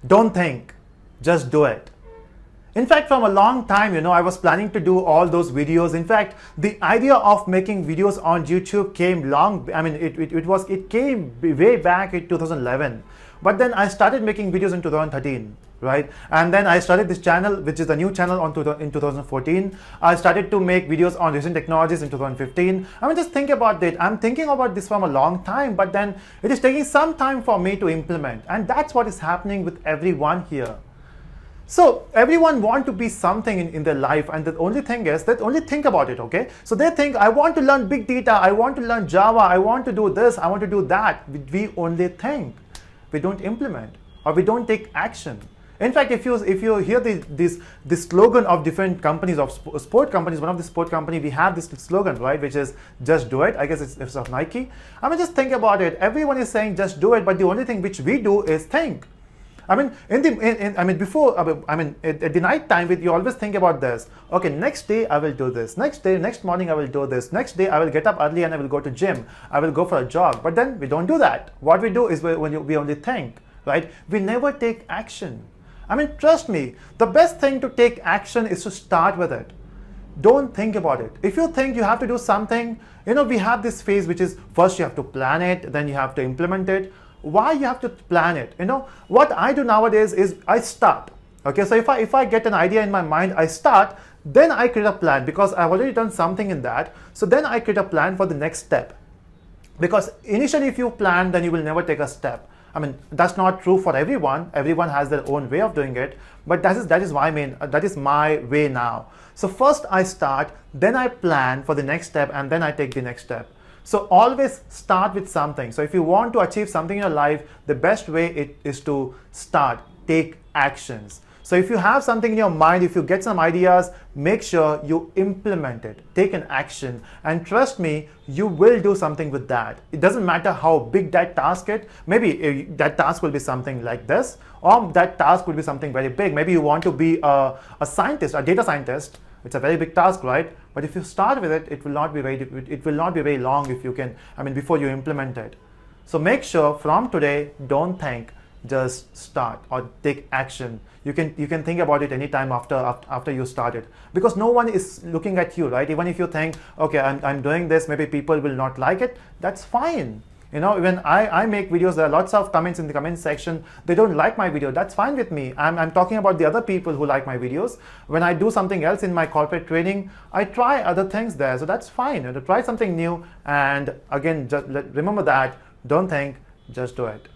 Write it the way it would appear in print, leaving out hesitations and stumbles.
Don't think, just do it. In fact, from a long time, I was planning to do all those videos. In fact, the idea of making videos on YouTube came it came way back in 2011. But then I started making videos in 2013, right? And then I started this channel, which is a new channel in 2014. I started to make videos on recent technologies in 2015. Just think about it. I'm thinking about this from a long time, but then it is taking some time for me to implement. And that's what is happening with everyone here. So everyone want to be something in their life, and the only thing is that only think about it, okay? So they think, I want to learn big data, I want to learn Java, I want to do this, I want to do that. We only think. We don't implement, or we don't take action. In fact, if you hear this slogan of different companies, of sport companies, one of the sport company, we have this slogan, right, which is just do it. I guess it's of Nike. Just think about it. Everyone is saying just do it, but the only thing which we do is think. At the night time, you always think about this. Okay, next day I will do this. Next morning I will do this. Next day I will get up early and I will go to gym. I will go for a jog. But then we don't do that. What we do is we only think, right? We never take action. Trust me, the best thing to take action is to start with it. Don't think about it. If you think you have to do something, we have this phase which is first you have to plan it, then you have to implement it. Why you have to plan it? What I do nowadays is I start. Okay, so if I get an idea in my mind, I start, then I create a plan because I've already done something in that. So then I create a plan for the next step. Because initially if you plan, then you will never take a step. That's not true for everyone. Everyone has their own way of doing it, but that is my way now. So first I start, then I plan for the next step, and then I take the next step. So always start with something. So if you want to achieve something in your life, the best way is to start, take actions. So if you have something in your mind, if you get some ideas, make sure you implement it, take an action, and trust me, you will do something with that. It doesn't matter how big that task is. Maybe that task will be something like this, or that task will be something very big. Maybe you want to be a scientist, a data scientist. It's a very big task, right? But if you start with it, it will not be very long if you can, before you implement it. So make sure from today, don't think, just start or take action. You can think about it anytime after you started, because no one is looking at you, right? Even if you think, okay, I'm doing this, maybe people will not like it, that's fine. When I make videos, there are lots of comments in the comment section. They don't like my video. That's fine with me. I'm talking about the other people who like my videos. When I do something else in my corporate training, I try other things there. So that's fine. Try something new. And again, just remember that. Don't think, just do it.